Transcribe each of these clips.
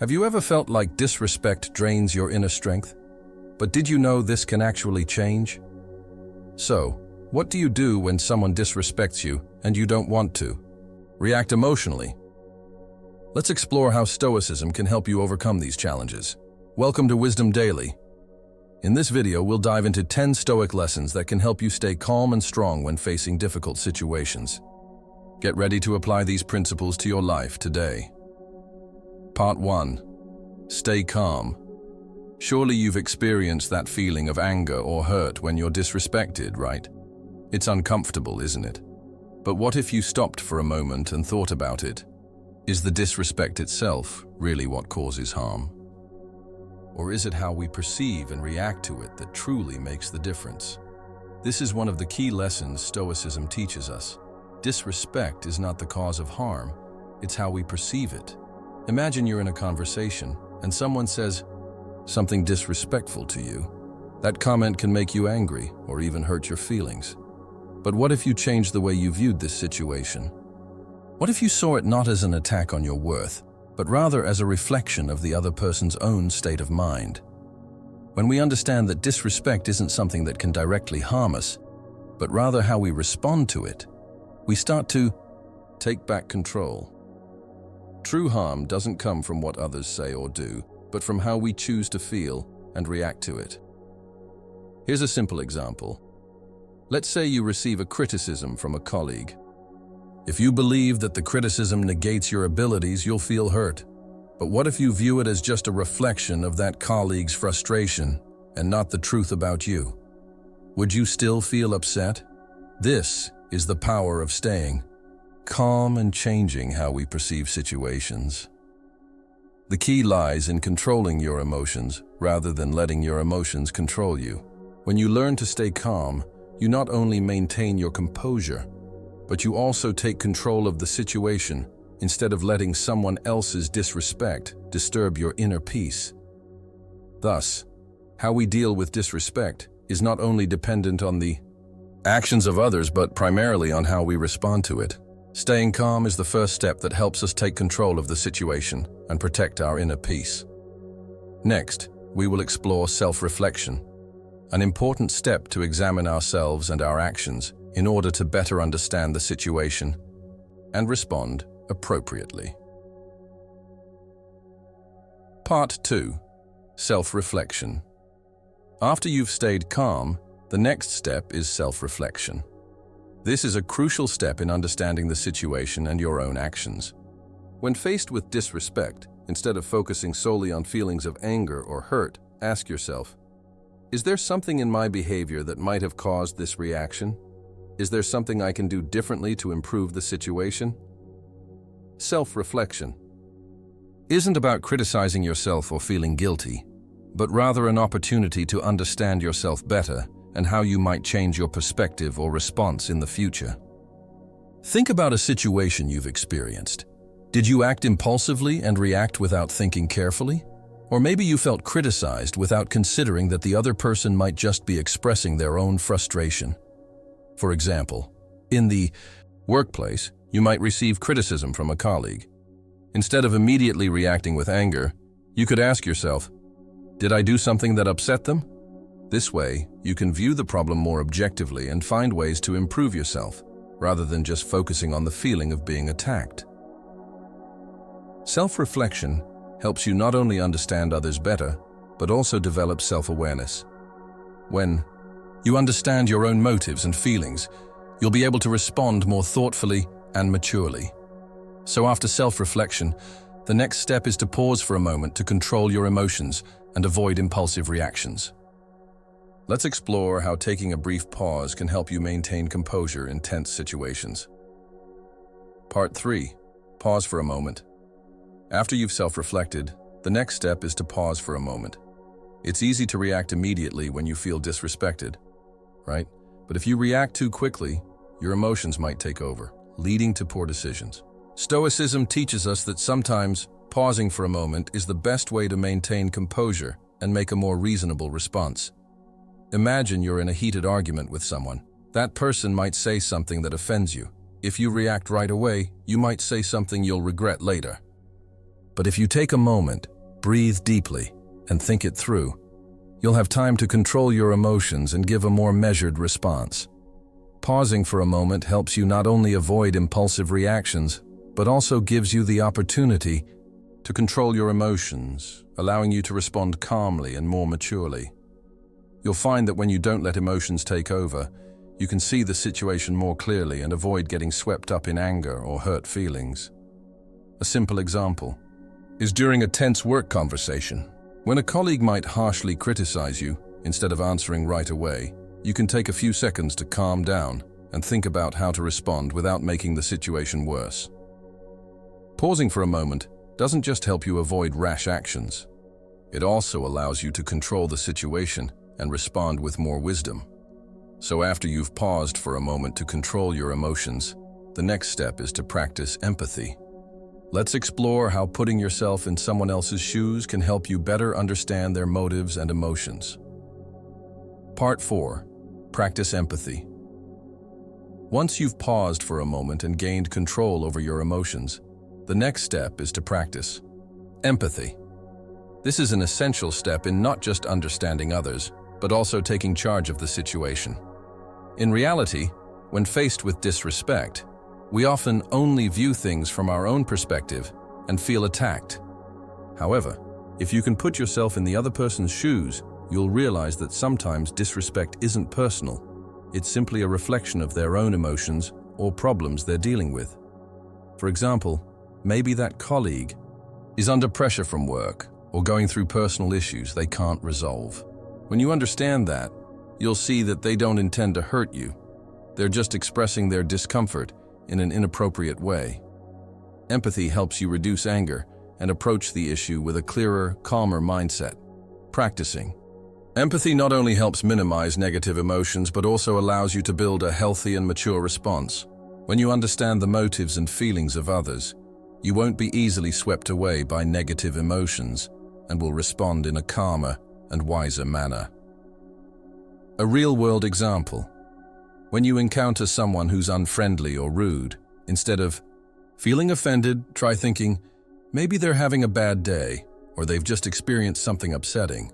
Have you ever felt like disrespect drains your inner strength? But did you know this can actually change? So, what do you do when someone disrespects you and you don't want to? React emotionally. Let's explore how Stoicism can help you overcome these challenges. Welcome to Wisdom Daily. In this video, we'll dive into 10 Stoic lessons that can help you stay calm and strong when facing difficult situations. Get ready to apply these principles to your life today. Part 1. Stay calm. Surely you've experienced that feeling of anger or hurt when you're disrespected, right? It's uncomfortable, isn't it? But what if you stopped for a moment and thought about it? Is the disrespect itself really what causes harm? Or is it how we perceive and react to it that truly makes the difference? This is one of the key lessons Stoicism teaches us. Disrespect is not the cause of harm, it's how we perceive it. Imagine you're in a conversation and someone says something disrespectful to you. That comment can make you angry or even hurt your feelings. But what if you changed the way you viewed this situation? What if you saw it not as an attack on your worth, but rather as a reflection of the other person's own state of mind? When we understand that disrespect isn't something that can directly harm us, but rather how we respond to it, we start to take back control. True harm doesn't come from what others say or do, but from how we choose to feel and react to it. Here's a simple example. Let's say you receive a criticism from a colleague. If you believe that the criticism negates your abilities, you'll feel hurt. But what if you view it as just a reflection of that colleague's frustration and not the truth about you? Would you still feel upset? This is the power of staying calm and changing how we perceive situations. The key lies in controlling your emotions rather than letting your emotions control you. When you learn to stay calm, you not only maintain your composure, but you also take control of the situation instead of letting someone else's disrespect disturb your inner peace. Thus, how we deal with disrespect is not only dependent on the actions of others, but primarily on how we respond to it. Staying calm is the first step that helps us take control of the situation and protect our inner peace. Next, we will explore self-reflection, an important step to examine ourselves and our actions in order to better understand the situation and respond appropriately. Part 2. Self-reflection. After you've stayed calm, the next step is self-reflection. This is a crucial step in understanding the situation and your own actions. When faced with disrespect, instead of focusing solely on feelings of anger or hurt, ask yourself, is there something in my behavior that might have caused this reaction? Is there something I can do differently to improve the situation? Self-reflection isn't about criticizing yourself or feeling guilty, but rather an opportunity to understand yourself better and how you might change your perspective or response in the future. Think about a situation you've experienced. Did you act impulsively and react without thinking carefully? Or maybe you felt criticized without considering that the other person might just be expressing their own frustration. For example, in the workplace, you might receive criticism from a colleague. Instead of immediately reacting with anger, you could ask yourself, did I do something that upset them? This way, you can view the problem more objectively and find ways to improve yourself, rather than just focusing on the feeling of being attacked. Self-reflection helps you not only understand others better, but also develop self-awareness. When you understand your own motives and feelings, you'll be able to respond more thoughtfully and maturely. So after self-reflection, the next step is to pause for a moment to control your emotions and avoid impulsive reactions. Let's explore how taking a brief pause can help you maintain composure in tense situations. Part 3. Pause for a moment. After you've self-reflected, the next step is to pause for a moment. It's easy to react immediately when you feel disrespected, right? But if you react too quickly, your emotions might take over, leading to poor decisions. Stoicism teaches us that sometimes pausing for a moment is the best way to maintain composure and make a more reasonable response. Imagine you're in a heated argument with someone. That person might say something that offends you. If you react right away, you might say something you'll regret later. But if you take a moment, breathe deeply, and think it through, you'll have time to control your emotions and give a more measured response. Pausing for a moment helps you not only avoid impulsive reactions, but also gives you the opportunity to control your emotions, allowing you to respond calmly and more maturely. You'll find that when you don't let emotions take over, you can see the situation more clearly and avoid getting swept up in anger or hurt feelings. A simple example is during a tense work conversation. When a colleague might harshly criticize you, instead of answering right away, you can take a few seconds to calm down and think about how to respond without making the situation worse. Pausing for a moment doesn't just help you avoid rash actions. It also allows you to control the situation and respond with more wisdom. So after you've paused for a moment to control your emotions, the next step is to practice empathy. Let's explore how putting yourself in someone else's shoes can help you better understand their motives and emotions. Part 4. Practice empathy. Once you've paused for a moment and gained control over your emotions, the next step is to practice empathy. This is an essential step in not just understanding others, but also taking charge of the situation. In reality, when faced with disrespect, we often only view things from our own perspective and feel attacked. However, if you can put yourself in the other person's shoes, you'll realize that sometimes disrespect isn't personal. It's simply a reflection of their own emotions or problems they're dealing with. For example, maybe that colleague is under pressure from work or going through personal issues they can't resolve. When you understand that, you'll see that they don't intend to hurt you. They're just expressing their discomfort in an inappropriate way. Empathy helps you reduce anger and approach the issue with a clearer, calmer mindset. Practicing empathy not only helps minimize negative emotions, but also allows you to build a healthy and mature response. When you understand the motives and feelings of others, you won't be easily swept away by negative emotions and will respond in a calmer and wiser manner. A real-world example. When you encounter someone who's unfriendly or rude, instead of feeling offended, try thinking, maybe they're having a bad day or they've just experienced something upsetting.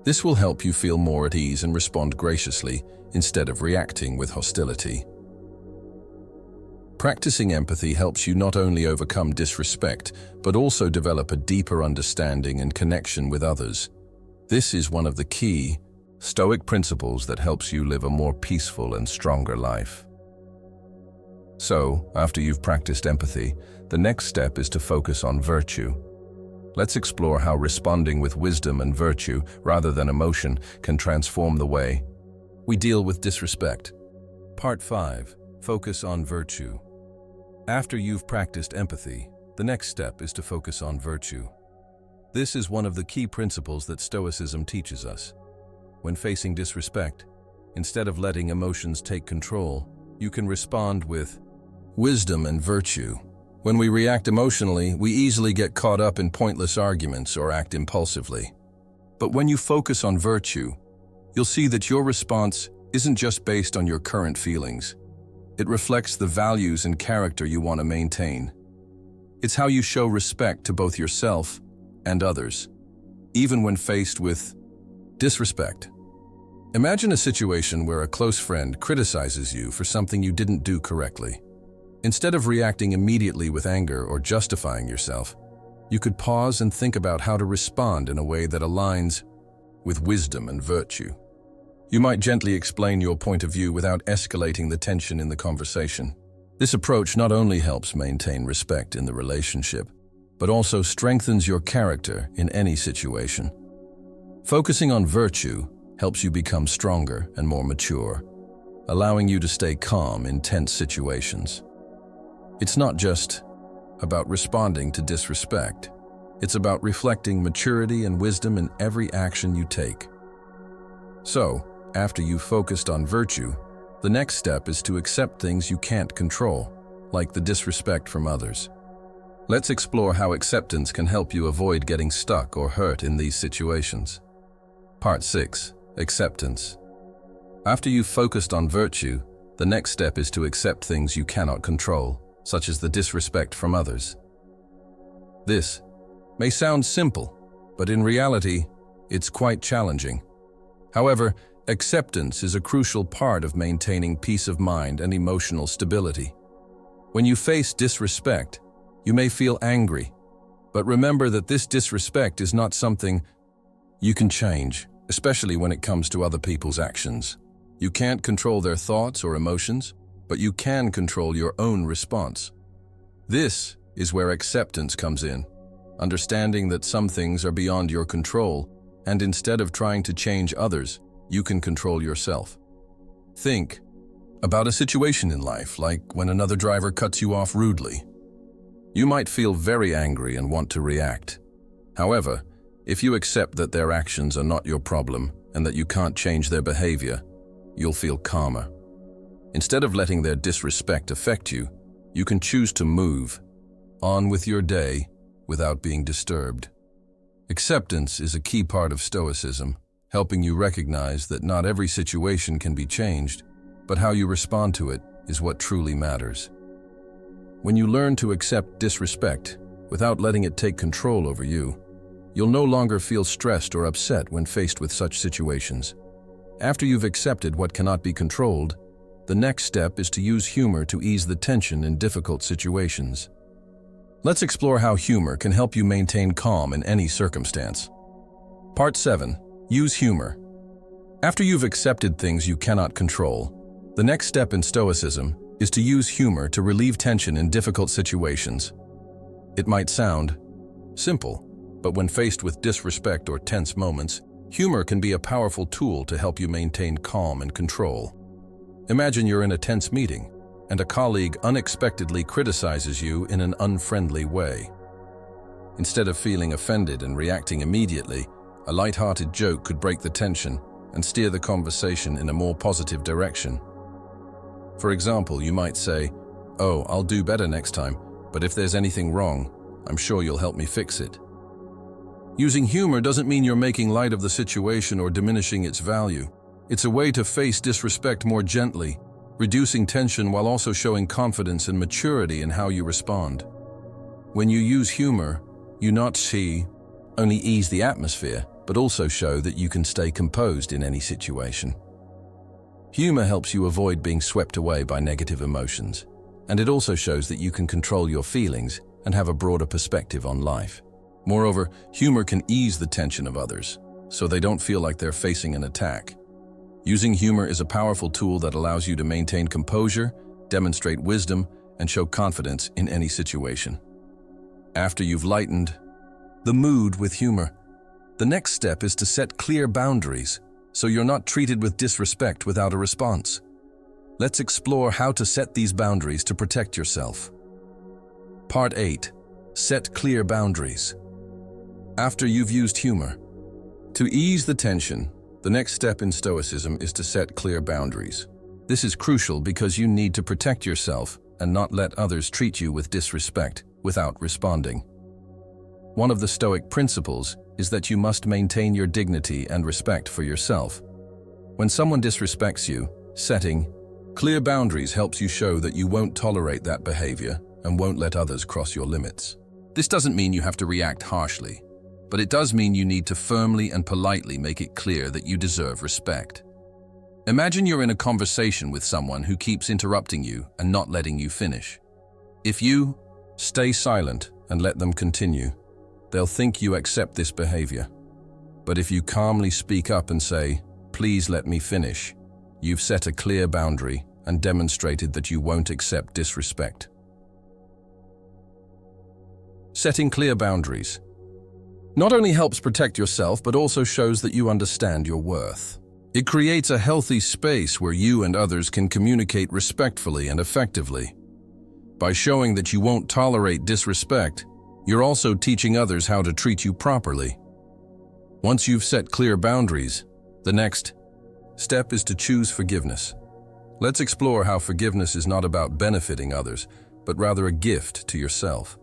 This will help you feel more at ease and respond graciously instead of reacting with hostility. Practicing empathy helps you not only overcome disrespect, but also develop a deeper understanding and connection with others. This is one of the key Stoic principles that helps you live a more peaceful and stronger life. So, after you've practiced empathy, the next step is to focus on virtue. Let's explore how responding with wisdom and virtue, rather than emotion, can transform the way we deal with disrespect. Part 5. Focus on virtue. After you've practiced empathy, the next step is to focus on virtue. This is one of the key principles that Stoicism teaches us. When facing disrespect, instead of letting emotions take control, you can respond with wisdom and virtue. When we react emotionally, we easily get caught up in pointless arguments or act impulsively. But when you focus on virtue, you'll see that your response isn't just based on your current feelings. It reflects the values and character you want to maintain. It's how you show respect to both yourself and others, even when faced with disrespect. Imagine a situation where a close friend criticizes you for something you didn't do correctly. Instead of reacting immediately with anger or justifying yourself, you could pause and think about how to respond in a way that aligns with wisdom and virtue. You might gently explain your point of view without escalating the tension in the conversation. This approach not only helps maintain respect in the relationship, but also strengthens your character in any situation. Focusing on virtue helps you become stronger and more mature, allowing you to stay calm in tense situations. It's not just about responding to disrespect. It's about reflecting maturity and wisdom in every action you take. So, after you've focused on virtue, the next step is to accept things you can't control, like the disrespect from others. Let's explore how acceptance can help you avoid getting stuck or hurt in these situations. Part 6. Acceptance. After you've focused on virtue, the next step is to accept things you cannot control, such as the disrespect from others. This may sound simple, but in reality, it's quite challenging. However, acceptance is a crucial part of maintaining peace of mind and emotional stability. When you face disrespect, you may feel angry, but remember that this disrespect is not something you can change, especially when it comes to other people's actions. You can't control their thoughts or emotions, but you can control your own response. This is where acceptance comes in, understanding that some things are beyond your control, and instead of trying to change others, you can control yourself. Think about a situation in life, like when another driver cuts you off rudely. You might feel very angry and want to react. However, if you accept that their actions are not your problem and that you can't change their behavior, you'll feel calmer. Instead of letting their disrespect affect you, you can choose to move on with your day without being disturbed. Acceptance is a key part of Stoicism, helping you recognize that not every situation can be changed, but how you respond to it is what truly matters. When you learn to accept disrespect without letting it take control over you, you'll no longer feel stressed or upset when faced with such situations. After you've accepted what cannot be controlled, the next step is to use humor to ease the tension in difficult situations. Let's explore how humor can help you maintain calm in any circumstance. Part 7. Use humor. After you've accepted things you cannot control, the next step in Stoicism is to use humor to relieve tension in difficult situations. It might sound simple, but when faced with disrespect or tense moments, humor can be a powerful tool to help you maintain calm and control. Imagine you're in a tense meeting, and a colleague unexpectedly criticizes you in an unfriendly way. Instead of feeling offended and reacting immediately, a light-hearted joke could break the tension and steer the conversation in a more positive direction. For example, you might say, "Oh, I'll do better next time, but if there's anything wrong, I'm sure you'll help me fix it." Using humor doesn't mean you're making light of the situation or diminishing its value. It's a way to face disrespect more gently, reducing tension while also showing confidence and maturity in how you respond. When you use humor, you not only ease the atmosphere, but also show that you can stay composed in any situation. Humor helps you avoid being swept away by negative emotions, and it also shows that you can control your feelings and have a broader perspective on life. Moreover, humor can ease the tension of others, so they don't feel like they're facing an attack. Using humor is a powerful tool that allows you to maintain composure, demonstrate wisdom, and show confidence in any situation. After you've lightened the mood with humor, the next step is to set clear boundaries, so you're not treated with disrespect without a response. Let's explore how to set these boundaries to protect yourself. Part 8. Set clear boundaries. After you've used humor to ease the tension, the next step in Stoicism is to set clear boundaries. This is crucial because you need to protect yourself and not let others treat you with disrespect without responding. One of the Stoic principles is that you must maintain your dignity and respect for yourself. When someone disrespects you, setting clear boundaries helps you show that you won't tolerate that behavior and won't let others cross your limits. This doesn't mean you have to react harshly, but it does mean you need to firmly and politely make it clear that you deserve respect. Imagine you're in a conversation with someone who keeps interrupting you and not letting you finish. If you stay silent and let them continue, they'll think you accept this behavior. But if you calmly speak up and say, "Please let me finish," you've set a clear boundary and demonstrated that you won't accept disrespect. Setting clear boundaries not only helps protect yourself, but also shows that you understand your worth. It creates a healthy space where you and others can communicate respectfully and effectively. By showing that you won't tolerate disrespect, you're also teaching others how to treat you properly. Once you've set clear boundaries, the next step is to choose forgiveness. Let's explore how forgiveness is not about benefiting others, but rather a gift to yourself.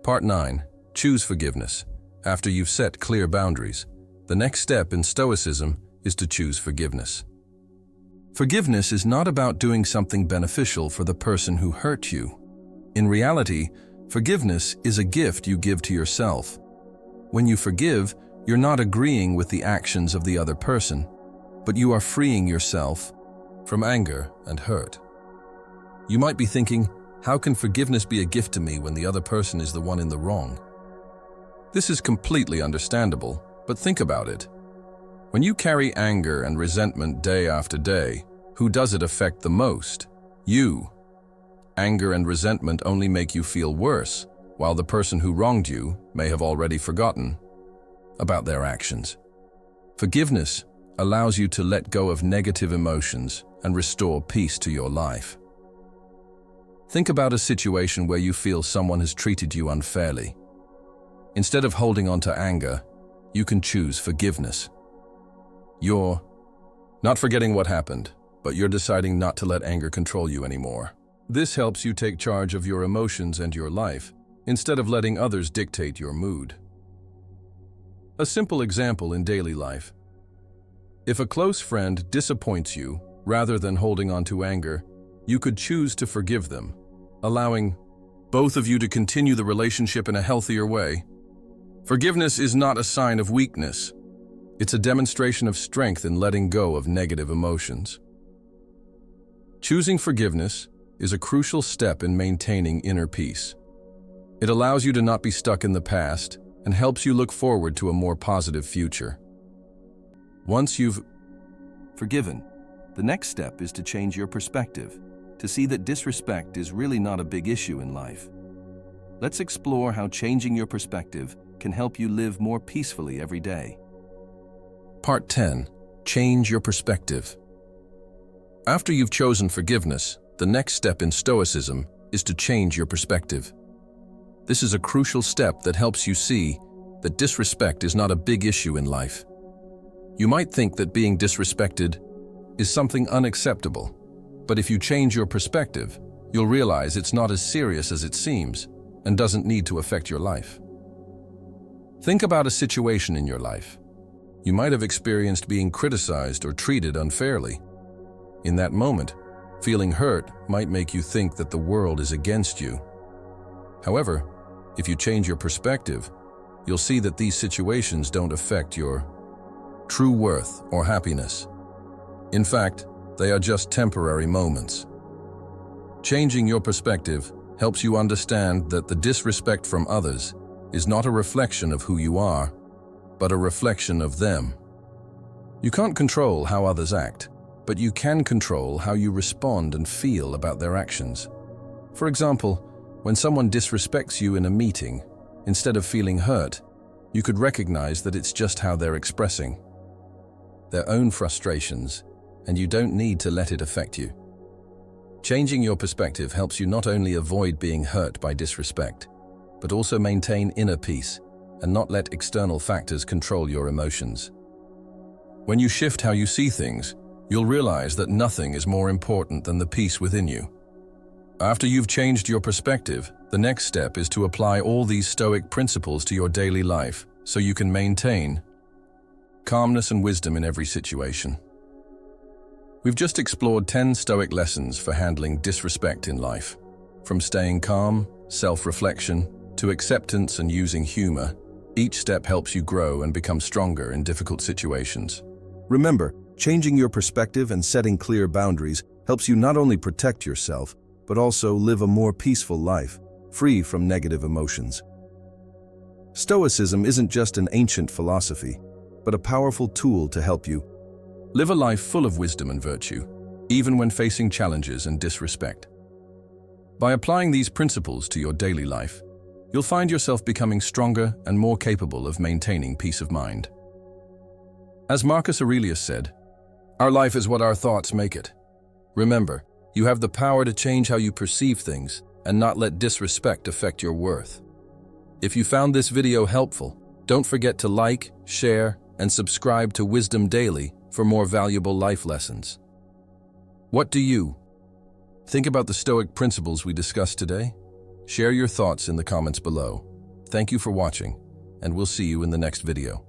Part 9. Choose forgiveness. After you've set clear boundaries, the next step in Stoicism is to choose forgiveness. Forgiveness is not about doing something beneficial for the person who hurt you. In reality, Forgiveness is a gift you give to yourself. When you forgive, you're not agreeing with the actions of the other person, but you are freeing yourself from anger and hurt. You might be thinking, how can forgiveness be a gift to me when the other person is the one in the wrong? This is completely understandable, but think about it. When you carry anger and resentment day after day, who does it affect the most? You. Anger and resentment only make you feel worse, while the person who wronged you may have already forgotten about their actions. Forgiveness allows you to let go of negative emotions and restore peace to your life. Think about a situation where you feel someone has treated you unfairly. Instead of holding on to anger, you can choose forgiveness. You're not forgetting what happened, but you're deciding not to let anger control you anymore. This helps you take charge of your emotions and your life, instead of letting others dictate your mood. A simple example in daily life. If a close friend disappoints you, rather than holding on to anger, you could choose to forgive them, allowing both of you to continue the relationship in a healthier way. Forgiveness is not a sign of weakness. It's a demonstration of strength in letting go of negative emotions. Choosing forgiveness is a crucial step in maintaining inner peace. It allows you to not be stuck in the past and helps you look forward to a more positive future. Once you've forgiven, the next step is to change your perspective, to see that disrespect is really not a big issue in life. Let's explore how changing your perspective can help you live more peacefully every day. Part 10. Change your perspective. After you've chosen forgiveness, the next step in Stoicism is to change your perspective. This is a crucial step that helps you see that disrespect is not a big issue in life. You might think that being disrespected is something unacceptable, but if you change your perspective, you'll realize it's not as serious as it seems and doesn't need to affect your life. Think about a situation in your life. You might have experienced being criticized or treated unfairly. In that moment, feeling hurt might make you think that the world is against you. However, if you change your perspective, you'll see that these situations don't affect your true worth or happiness. In fact, they are just temporary moments. Changing your perspective helps you understand that the disrespect from others is not a reflection of who you are, but a reflection of them. You can't control how others act, but you can control how you respond and feel about their actions. For example, when someone disrespects you in a meeting, instead of feeling hurt, you could recognize that it's just how they're expressing their own frustrations, and you don't need to let it affect you. Changing your perspective helps you not only avoid being hurt by disrespect, but also maintain inner peace and not let external factors control your emotions. When you shift how you see things, you'll realize that nothing is more important than the peace within you. After you've changed your perspective, the next step is to apply all these Stoic principles to your daily life so you can maintain calmness and wisdom in every situation. We've just explored 10 Stoic lessons for handling disrespect in life. From staying calm, self-reflection, to acceptance and using humor, each step helps you grow and become stronger in difficult situations. Remember, changing your perspective and setting clear boundaries helps you not only protect yourself, but also live a more peaceful life, free from negative emotions. Stoicism isn't just an ancient philosophy, but a powerful tool to help you live a life full of wisdom and virtue, even when facing challenges and disrespect. By applying these principles to your daily life, you'll find yourself becoming stronger and more capable of maintaining peace of mind. As Marcus Aurelius said, "Our life is what our thoughts make it." Remember, you have the power to change how you perceive things and not let disrespect affect your worth. If you found this video helpful, don't forget to like, share, and subscribe to Wisdom Daily for more valuable life lessons. What do you think about the Stoic principles we discussed today? Share your thoughts in the comments below. Thank you for watching, and we'll see you in the next video.